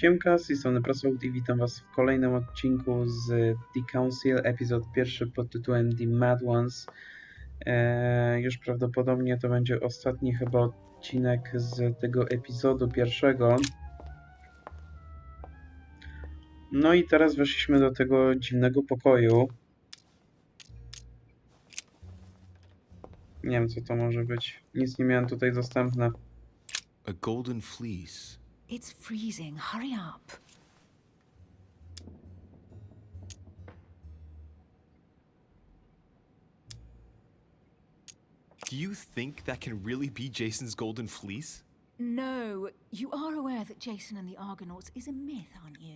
Siemka, z tej strony Prasok i witam was w kolejnym odcinku z The Council, epizod pierwszy pod tytułem The Mad Ones. Już prawdopodobnie to będzie ostatni chyba odcinek z tego epizodu pierwszego. No i teraz weszliśmy do tego dziwnego pokoju. Nie wiem, co to może być. Nic nie miałem tutaj dostępne. A golden fleece. It's freezing. Hurry up. Do you think that can really be Jason's golden fleece? No, you are aware that Jason and the Argonauts is a myth, aren't you?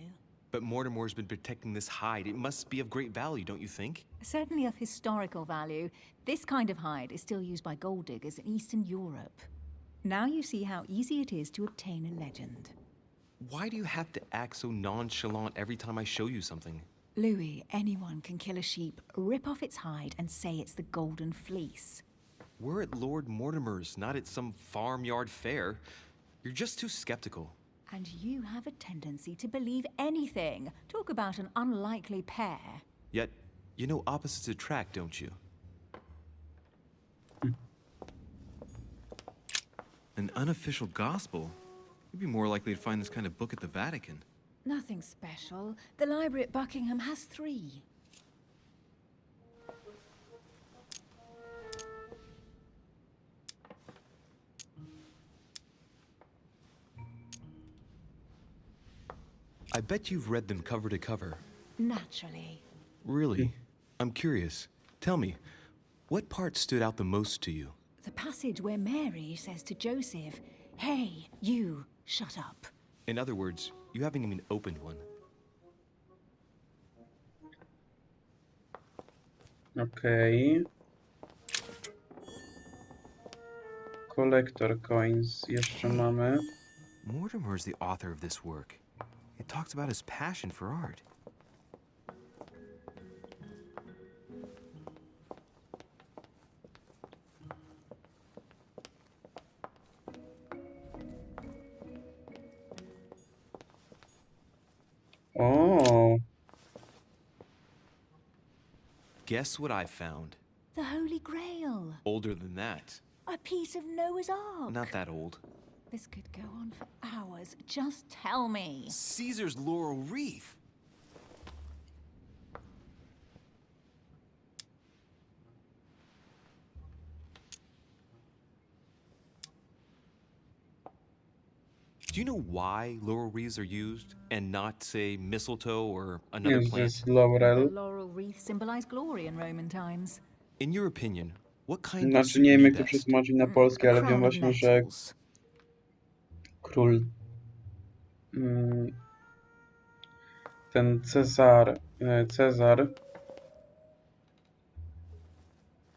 But Mortimer's been protecting this hide. It must be of great value, don't you think? Certainly of historical value. This kind of hide is still used by gold diggers in Eastern Europe. Now you see how easy it is to obtain a legend. Why do you have to act so nonchalant every time I show you something? Louis, anyone can kill a sheep, rip off its hide, and say it's the golden fleece. We're at Lord Mortimer's, not at some farmyard fair. You're just too skeptical. And you have a tendency to believe anything. Talk about an unlikely pair. Yet, you know opposites attract, don't you? An unofficial gospel? You'd be more likely to find this kind of book at the Vatican. Nothing special. The library at Buckingham has 3. I bet you've read them cover to cover. Naturally. Really? I'm curious. Tell me, what part stood out the most to you? The passage where Mary says to Joseph, "Hey, you, shut up." In other words, you haven't even opened one. Okej. Collector coins jeszcze mamy. Mortimer's the author of this work. It talks about his passion for art. O, Guess what I found? The Holy Grail. Older than that. A piece of Noah's Ark. Not that old. This could go on for hours. Just tell me. Caesar's laurel wreath. Do you know why laurel wreaths are used and not, say, mistletoe or another jest, plant? jest laurel. The laurel wreath symbolized glory in Roman times. In your opinion, what kind would Znaczy suit nie wiem me jak to best? przetłumaczyć na polski, ale wiem Crown of właśnie, że metals. król, ten Cezar,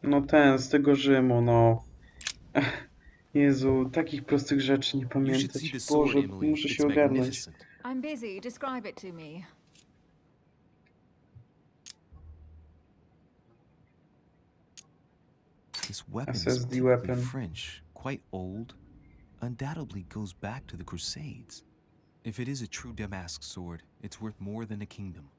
no ten z tego Rzymu, no. Jezu, takich prostych rzeczy nie You should see pamiętać. the sword, Boże, Emily. muszę It's się ogarnąć. magnificent. I'm busy. Describe it to me. This weapon is SSD typically weapon. French, quite old, undoubtedly goes back to the Crusades. If it is a true Damask sword, it's worth more than a kingdom.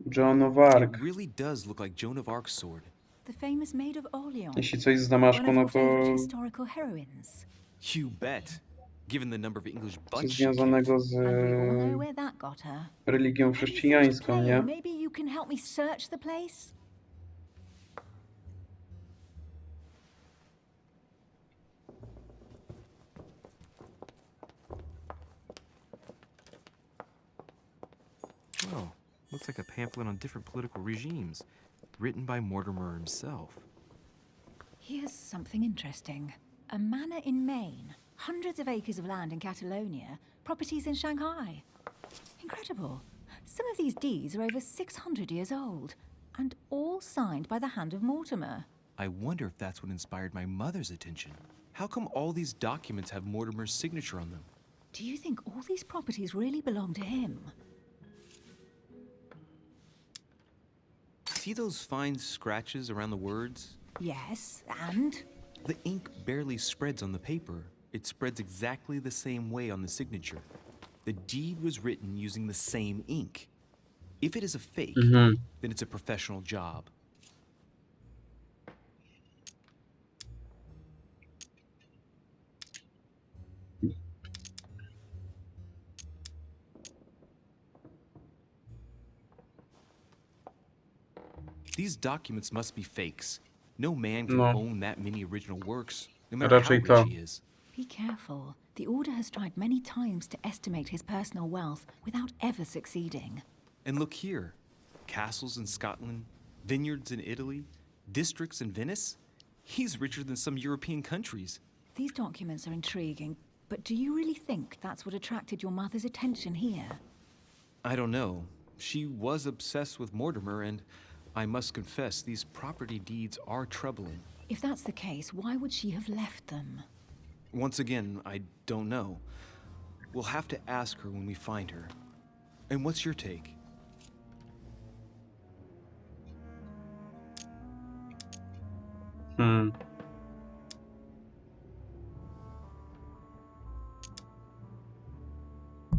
Joan of Arc. It really does look like Joan of Arc's sword. The famous Maid of Orleans. Jeśli coś z One Damaszku, of no your favorite to historical heroines. You bet. Given the number of English coś butts she związanego z And we all know where that got her. religią Have you thought of chrześcijańską, playing? nie? Maybe you can help me search the place? Well, looks like a pamphlet on different political regimes, written by Mortimer himself. Here's something interesting. A manor in Maine, hundreds of acres of land in Catalonia, properties in Shanghai. Incredible. Some of these deeds are over 600 years old, and all signed by the hand of Mortimer. I wonder if that's what inspired my mother's attention. How come all these documents have Mortimer's signature on them? Do you think all these properties really belong to him? See those fine scratches around the words? Yes, and? The ink barely spreads on the paper. It spreads exactly the same way on the signature. The deed was written using the same ink. If it is a fake, then it's a professional job. These documents must be fakes. No man can No. own that many original works, no matter how Raczej rich to. he is. Be careful. The Order has tried many times to estimate his personal wealth without ever succeeding. And look here. Castles in Scotland, vineyards in Italy, districts in Venice. He's richer than some European countries. These documents are intriguing, but do you really think that's what attracted your mother's attention here? I don't know. She was obsessed with Mortimer, and I must confess, these property deeds are troubling. If that's the case, why would she have left them? Once again, I don't know. We'll have to ask her when we find her. And what's your take?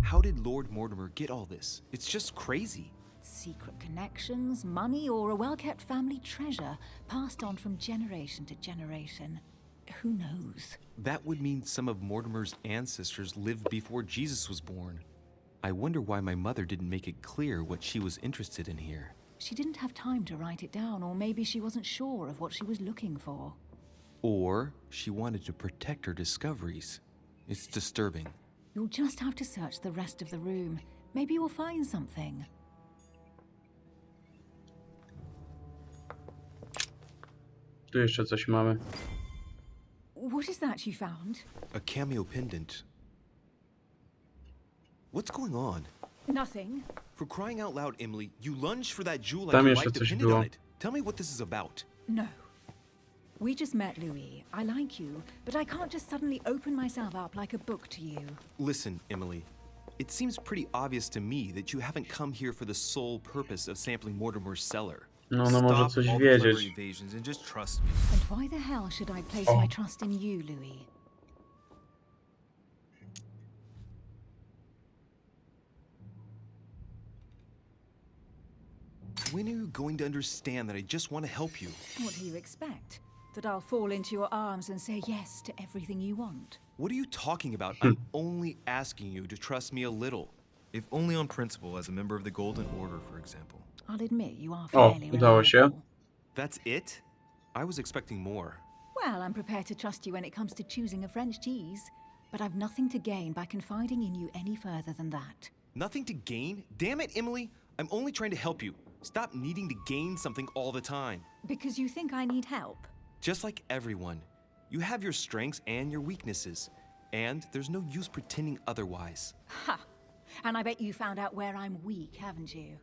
How did Lord Mortimer get all this? It's just crazy. Secret connections, money, or a well-kept family treasure passed on from generation to generation. Who knows? That would mean some of Mortimer's ancestors lived before Jesus was born. I wonder why my mother didn't make it clear what she was interested in here. She didn't have time to write it down, or maybe she wasn't sure of what she was looking for. Or she wanted to protect her discoveries. It's disturbing. You'll just have to search the rest of the room. Maybe you'll find something. Tu jeszcze coś mamy. What is that you found? A cameo pendant. What's going on? Nothing. For crying out loud, Emily, you lunged for that jewel like Tam your jeszcze life coś depended było. on it. Tell me what this is about. No. We just met, Louis. I like you, but I can't just suddenly open myself up like a book to you. Listen, Emily. It seems pretty obvious to me that you haven't come here for the sole purpose of sampling Mortimer's cellar. No, ona może Stop coś all the clever wiedzieć. evasions and just trust me. And why the hell should I place Oh. my trust in you, Louis? When are you going to understand that I just want to help you? What do you expect? That I'll fall into your arms and say yes to everything you want? What are you talking about? I'm only asking you to trust me a little. If only on principle, as a member of the Golden Order, for example. I'll admit you are O, fairly udało się. reliable. That's it? I was expecting more. Well, I'm prepared to trust you when it comes to choosing a French cheese. But I've nothing to gain by confiding in you any further than that. Nothing to gain? Damn it, Emily! I'm only trying to help you. Stop needing to gain something all the time. Because you think I need help? Just like everyone. You have your strengths and your weaknesses. And there's no use pretending otherwise. Ha! And I bet you found out where I'm weak, haven't you?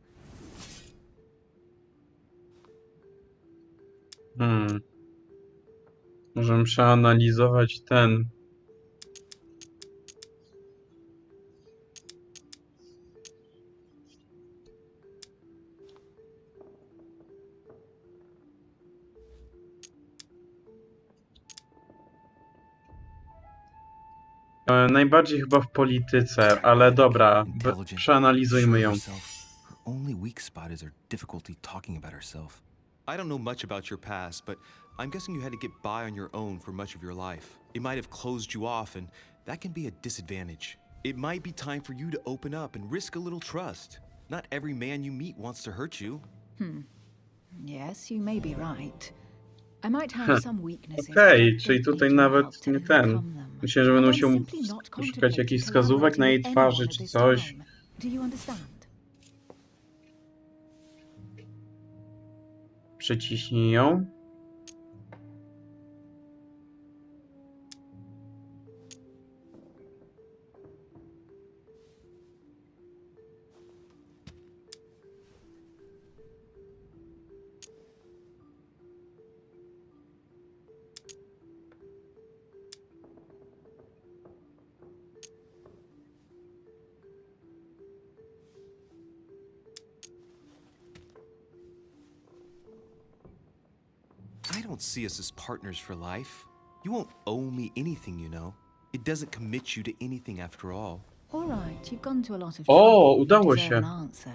Możemy przeanalizować ten. Najbardziej chyba w polityce, ale dobra, przeanalizujmy ją. Her only weak spot is her difficulty talking about herself. I don't know much about your past, but I'm guessing you had to get by on your own for much of your life. It might have closed you off, and that can be a disadvantage. It might be time for you to open up and risk a little trust. Not every man you meet wants to hurt you. Yes, you may be right. I might have some weaknesses. Okej, but czyli I tutaj don't nawet help to nie ten. overcome them. Myślę, że będą And I'm się simply not szukać contemplating jakichś wskazówek na jej collaborating with twarzy anyone czy at this coś. time. Do you understand? Przyciśnij ją. I don't see us as partners for life. You won't owe me anything, you know. It doesn't commit you to anything after all. All right, you've gone to a lot of O, trouble. You udało deserve się. an answer.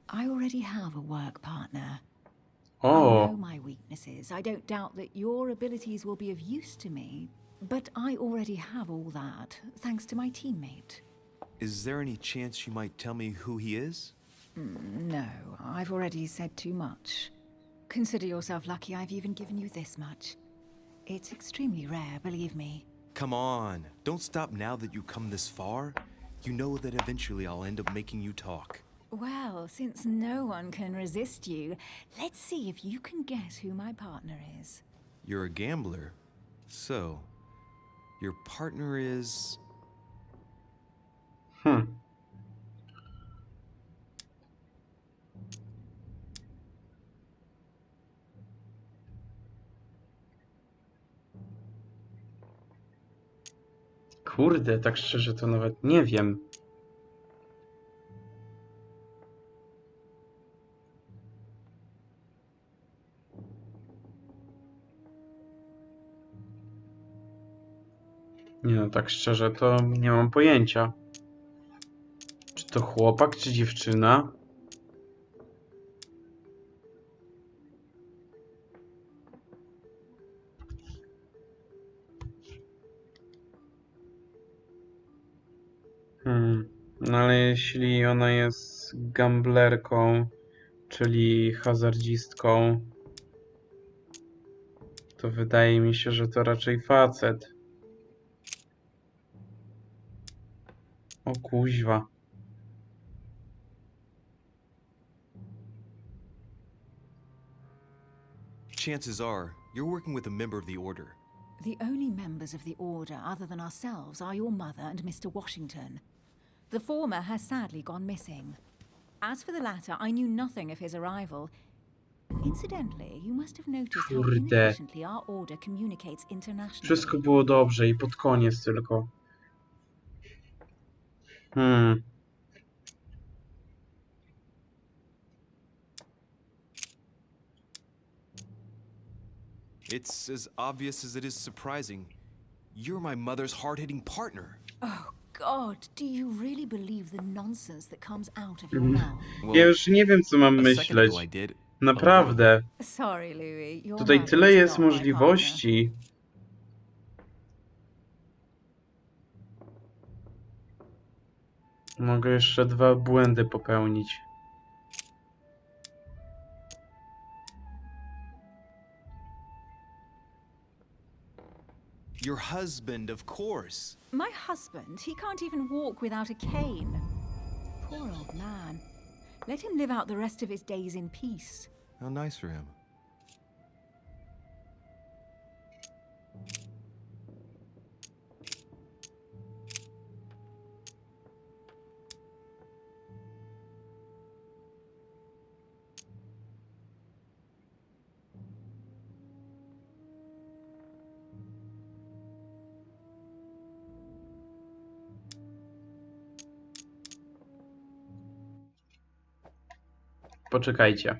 I already have a work partner. I O, know my weaknesses. I don't doubt that your abilities will be of use to me, but I already have all that, thanks to my teammate. Is there any chance you might tell me who he is? No, I've already said too much. Consider yourself lucky I've even given you this much. It's extremely rare, believe me. Come on, don't stop now that you've come this far. You know that eventually I'll end up making you talk. Well, since no one can resist you, let's see if you can guess who my partner is. You're a gambler. So, your partner is... Kurde, tak szczerze to nawet nie wiem. Nie no, tak szczerze to nie mam pojęcia. Czy to chłopak, czy dziewczyna? No ale jeśli ona jest gamblerką, czyli hazardzistką, to wydaje mi się, że to raczej facet. O kuźwa. Chances are, you're working with a member of the Order. The only members of the Order other than ourselves are your mother and Mr. Waszyngton. The former has sadly gone missing. As for the latter, I knew nothing of his arrival. Incidentally, you must have noticed how Kurde. inefficiently our Order communicates internationally. Wszystko było dobrze i pod koniec tylko. It's as obvious as it is surprising. You're my mother's hard-hitting partner. Oh God, do you really believe the nonsense that comes out of your mouth? Ja już nie wiem, co mam a second ago I myśleć. did. Naprawdę. Sorry, Louis. Your Tutaj mother tyle is jest not my możliwości. Mogę jeszcze 2 błędy popełnić. Your husband, of course. My husband, he can't even walk without a cane. Poor old man. Let him live out the rest of his days in peace. How nice for him. Poczekajcie.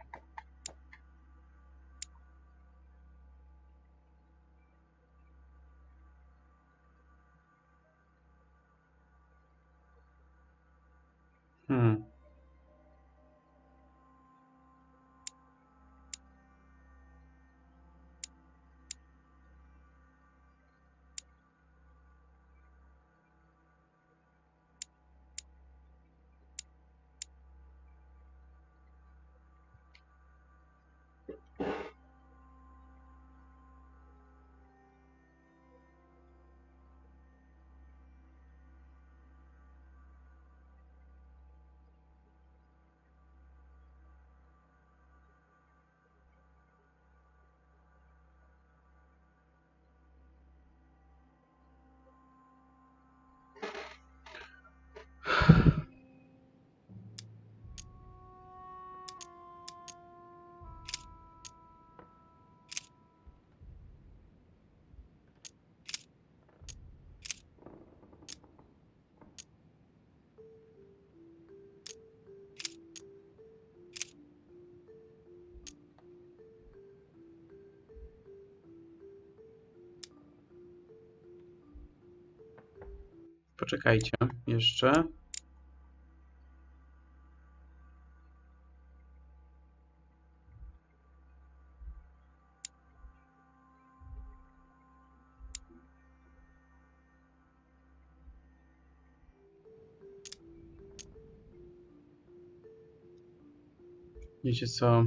Poczekajcie jeszcze. Wiecie co?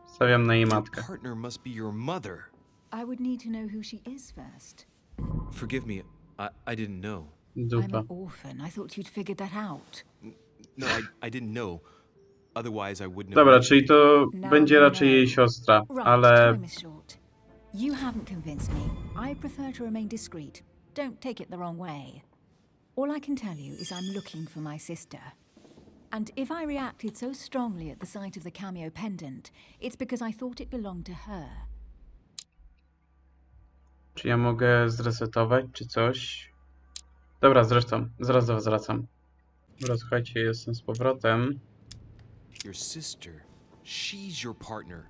Stawiam na jej Your matkę. partner must be your mother. I would need to know who she is first. Forgive me, I didn't know. I'm Dupa. an orphan. I thought you'd figured that out. No, I didn't know. Otherwise I wouldn't have... Dobra, czyli to Now będzie you raczej jej know. siostra, Right, ale time is short. You haven't convinced me. I prefer to remain discreet. Don't take it the wrong way. All I can tell you is I'm looking for my sister. And if I reacted so strongly at the sight of the cameo pendant, it's because I thought it belonged to her. czy ja mogę zresetować, czy coś? Dobra, zresztą, zaraz do was wracam. Dobra, słuchajcie, jestem z powrotem. Your sister. She's your partner.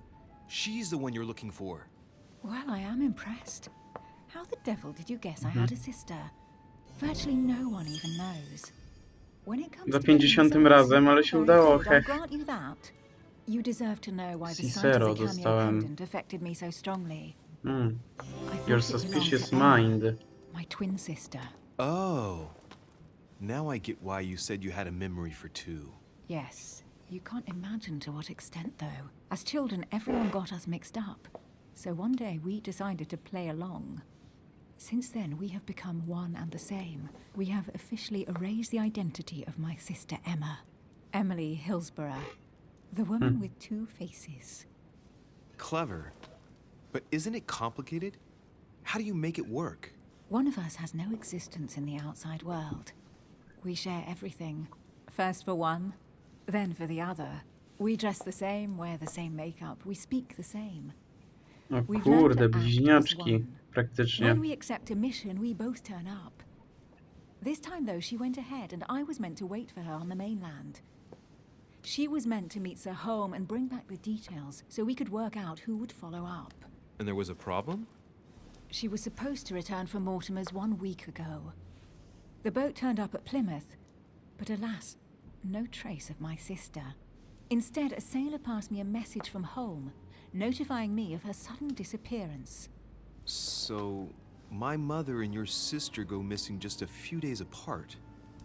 She's the one you're looking for. Well, I am impressed. How the devil did you guess I had a sister? Virtually no one even knows. When it comes Za to 50 getting razem, ale się very udało, good, I'll hech. grant you that. You deserve to know why the sight Cicero of the cameo dostałem. pendant affected me so strongly. I thought Your it belonged suspicious to Emma, mind. my twin sister. Oh. Now I get why you said you had a memory for two. Yes, you can't imagine to what extent, though. As children, everyone got us mixed up. So one day we decided to play along. Since then, we have become one and the same. We have officially erased the identity of my sister Emma. Emily Hillsborough. The woman with two faces. Clever. But isn't it complicated? How do you make it work? One of us has no existence in the outside world. We share everything. First for one, then for the other. We dress the same, wear the same makeup, we speak the same. O We've learned kurde, to act as bliźniaczki, one. praktycznie. When we accept a mission, we both turn up. This time, though, she went ahead, and I was meant to wait for her on the mainland. She was meant to meet Sir Home and bring back the details, so we could work out who would follow up. And there was a problem? She was supposed to return from Mortimer's 1 week ago. The boat turned up at Plymouth, but alas, no trace of my sister. Instead, a sailor passed me a message from home, notifying me of her sudden disappearance. So, my mother and your sister go missing just a few days apart.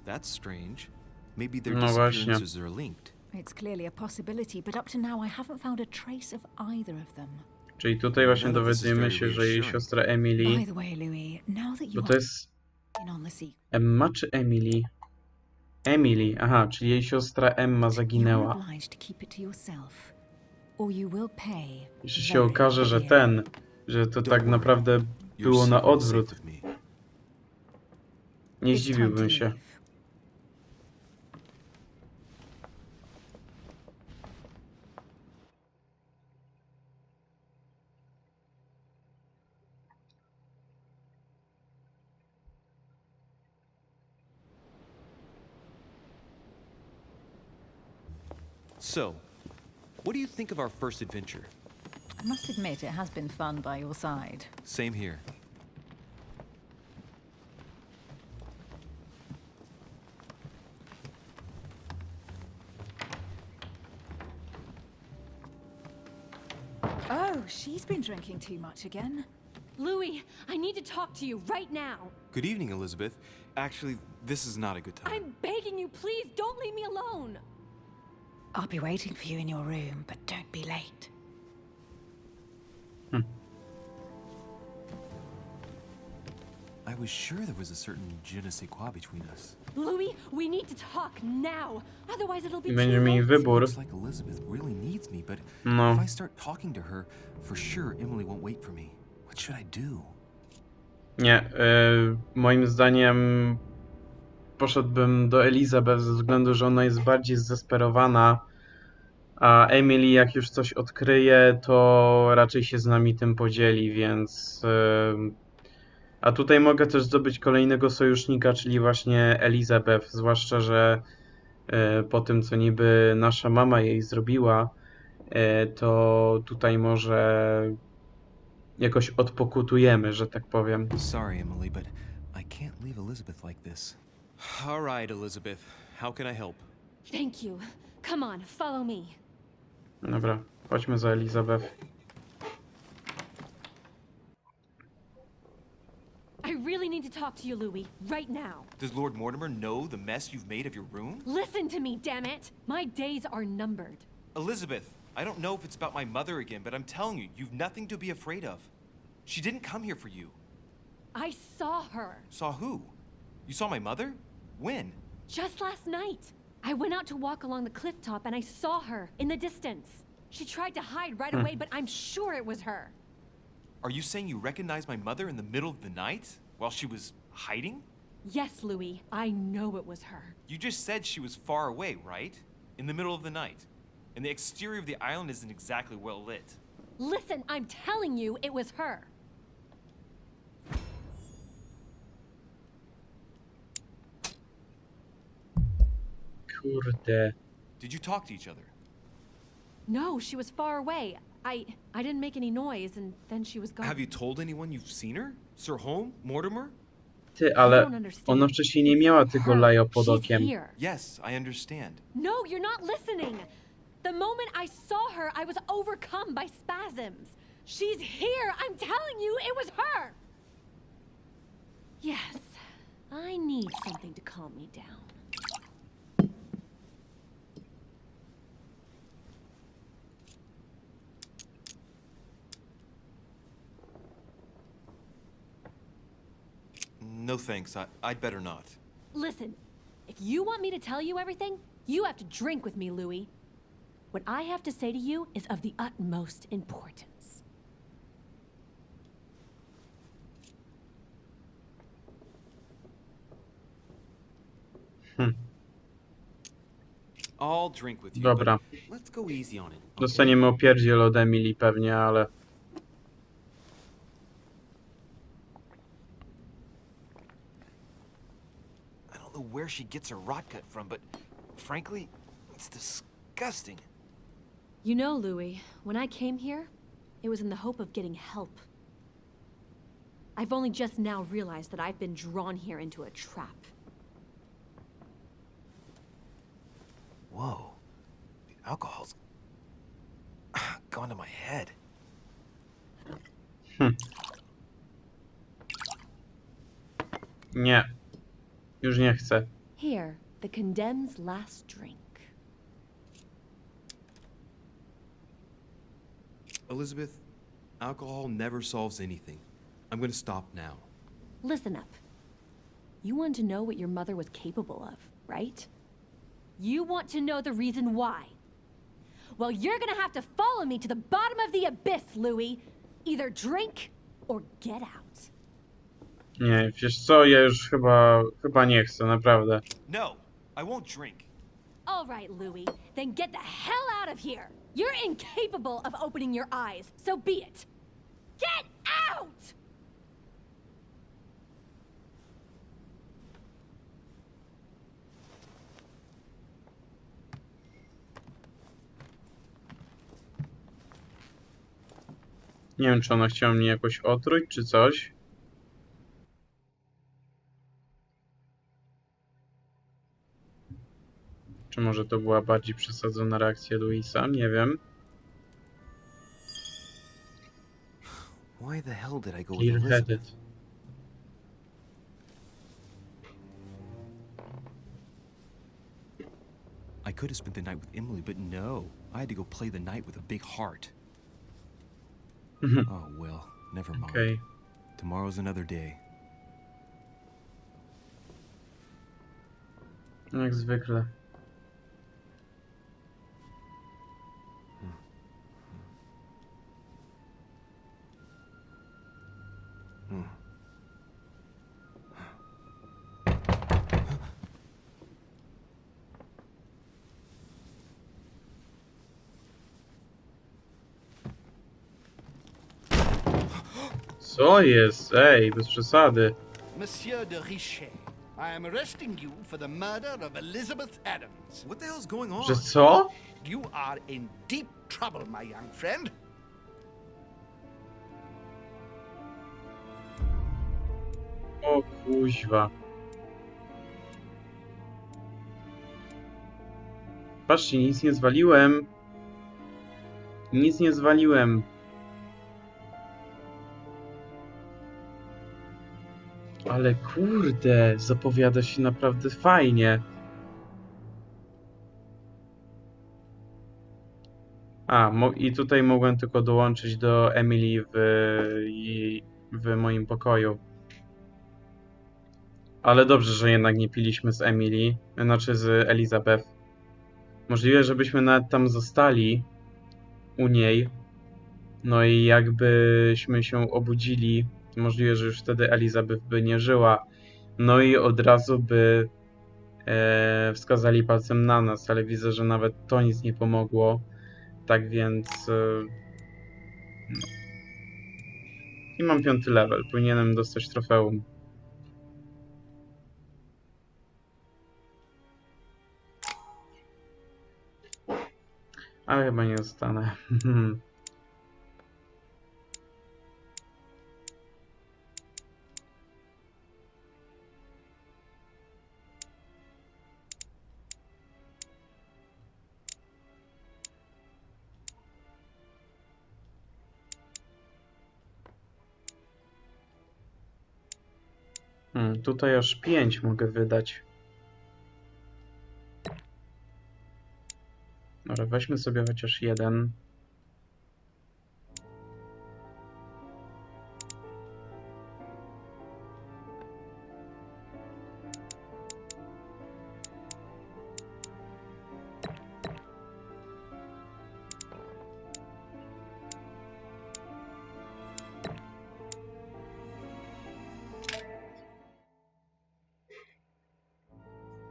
That's strange. Maybe their No właśnie. disappearances are linked. It's clearly a possibility, but up to now I haven't found a trace of either of them. Czyli tutaj właśnie No, this is dowiadujemy very się, że jej reassuring. siostra By Emily... the way, Louis, now that you Bo to are jest in on the secret, Emma czy Emily? Emily, aha, czyli jej siostra Emma you are zaginęła. obliged to keep it to yourself, or you will pay. Jeśli się very okaże, że dearly. że to Don't tak worry. naprawdę Your było na secret is safe odwrót, with me. nie It's time to zdziwiłbym się. leave. So, what do you think of our first adventure? I must admit, it has been fun by your side. Same here. Oh, she's been drinking too much again. Louis, I need to talk to you right now. Good evening, Elizabeth. Actually, this is not a good time. I'm begging you, please don't leave me alone. I'll be waiting for you in your room, but don't be late. I was sure there was a certain je ne sais quoi between us. Louis, we need to talk now. Otherwise it'll be I too będziemy mieli late. wybór. Looks like Elizabeth really needs me, but No. if I start talking to her, for sure Emily won't wait for me. What should I do? Nie, moim zdaniem poszedłbym do Elizabeth ze względu, że ona jest bardziej zdesperowana, a Emily jak już coś odkryje, to raczej się z nami tym podzieli, więc... A tutaj mogę też zdobyć kolejnego sojusznika, czyli właśnie Elizabeth, zwłaszcza, że po tym, co niby nasza mama jej zrobiła, to tutaj może jakoś odpokutujemy, że tak powiem. Sorry, Emily, but I can't leave Elizabeth like this. All right, Elizabeth. How can I help? Thank you. Come on, follow me. Dobra, chodźmy za Elizabeth. I really need to talk to you, Louis, right now. Does Lord Mortimer know the mess you've made of your room? Listen to me, damn it! My days are numbered. Elizabeth, I don't know if it's about my mother again, but I'm telling you, you've nothing to be afraid of. She didn't come here for you. I saw her. Saw who? You saw my mother? When? Just last night. I went out to walk along the cliff top and I saw her in the distance. She tried to hide right away, but I'm sure it was her. Are you saying you recognized my mother in the middle of the night while she was hiding? Yes, Louis, I know it was her. You just said she was far away, right? In the middle of the night. And the exterior of the island isn't exactly well lit. Listen, I'm telling you it was her. Kurde. Did you talk to each other? No, she was far away. I didn't make any noise and then she was gone. Have you told anyone you've seen her? Sir Holmes? Mortimer? Ty, ale ona wcześniej nie miała tego lajo pod okiem. Yes, I understand. No, you're not listening. The moment I saw her, I was overcome by spasms. She's here. I'm telling you, it was her. Yes, I need something to calm me down. No thanks, I'd better not. Listen, if you want me to tell you everything, you have to drink with me, Louis. What I have to say to you is of the utmost importance. I'll drink with you, Dobra. but let's go easy on it. Okay? Dostaniemy opierdziel od Emily pewnie, ale... I don't know where she gets her rot gut from, but frankly, it's disgusting. You know, Louis, when I came here, it was in the hope of getting help. I've only just now realized that I've been drawn here into a trap. Whoa. The alcohol's gone to my head. Nie. Już nie chcę. Here, the condemned's last drink. Elizabeth, alcohol never solves anything. I'm gonna stop now. Listen up. You want to know what your mother was capable of, right? You want to know the reason why. Well, you're gonna have to follow me to the bottom of the abyss, Louis. Either drink or get out. Nie, wiesz co, ja już chyba nie chcę, naprawdę. No, I won't drink. All right, Louis, then get the hell out of here. You're incapable of opening your eyes, so be it. Get out! Nie wiem, czy ona chciała mnie jakoś otruć, czy coś. Czy może to była bardziej przesadzona reakcja Louisa? Nie wiem. Why the hell did I go with Clear-headed. Elizabeth? I could have spent the night with Emily, but no. I had to go play the night with a big heart. Oh, well, never mind. Okej. Tomorrow's another day. Jak zwykle. Co jest? Ej, bez przesady. Monsieur de Richet, I am arresting you for the murder of Elizabeth Adams. What the hell's going on? Że co? You are in deep trouble, my young friend. O kuźwa. Patrzcie, nic nie zwaliłem. Nic nie zwaliłem. Ale kurde, zapowiada się naprawdę fajnie. I tutaj mogłem tylko dołączyć do Emily w moim pokoju. Ale dobrze, że jednak nie piliśmy z Emily, znaczy z Elizabeth. Możliwe, żebyśmy nawet tam zostali u niej. No i jakbyśmy się obudzili, możliwe, że już wtedy Elizabeth by nie żyła. No i od razu by wskazali palcem na nas, ale widzę, że nawet to nic nie pomogło. Tak więc... no. I mam 5. level, powinienem dostać trofeum. Ale chyba nie zostanę. Tutaj aż 5 mogę wydać. Dobra, weźmy sobie chociaż 1.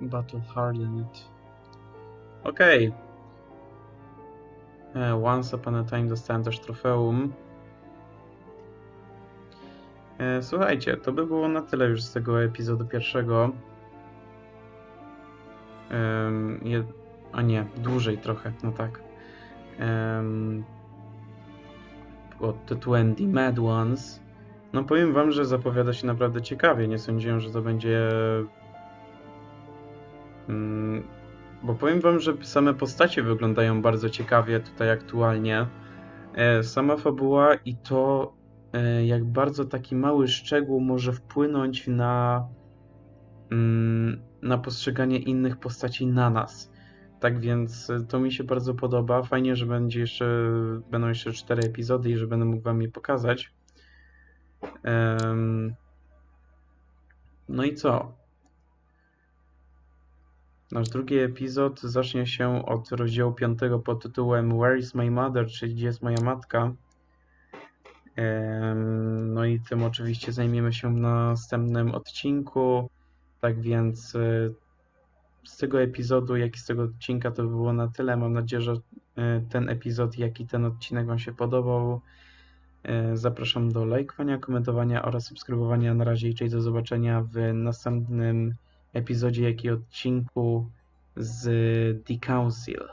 Battle Hardened. Okej. Once upon a time dostałem też trofeum. Słuchajcie, to by było na tyle już z tego epizodu pierwszego. A nie, dłużej trochę, no tak. Pod tytułem The Mad Ones. No powiem wam, że zapowiada się naprawdę ciekawie. Nie sądziłem, że to będzie... Bo powiem wam, że same postacie wyglądają bardzo ciekawie tutaj aktualnie. Sama fabuła i to, jak bardzo taki mały szczegół może wpłynąć na postrzeganie innych postaci na nas. Tak więc to mi się bardzo podoba. Fajnie, że będą jeszcze 4 epizody i że będę mógł wam je pokazać. No i co? Nasz drugi epizod zacznie się od rozdziału 5 pod tytułem Where is my mother? Czyli gdzie jest moja matka? No i tym oczywiście zajmiemy się w następnym odcinku. Tak więc z tego epizodu, jak i z tego odcinka to by było na tyle. Mam nadzieję, że ten epizod, jak i ten odcinek wam się podobał. Zapraszam do lajkowania, komentowania oraz subskrybowania. Na razie i cześć, do zobaczenia w następnym epizodzie, jak i odcinku z The Council.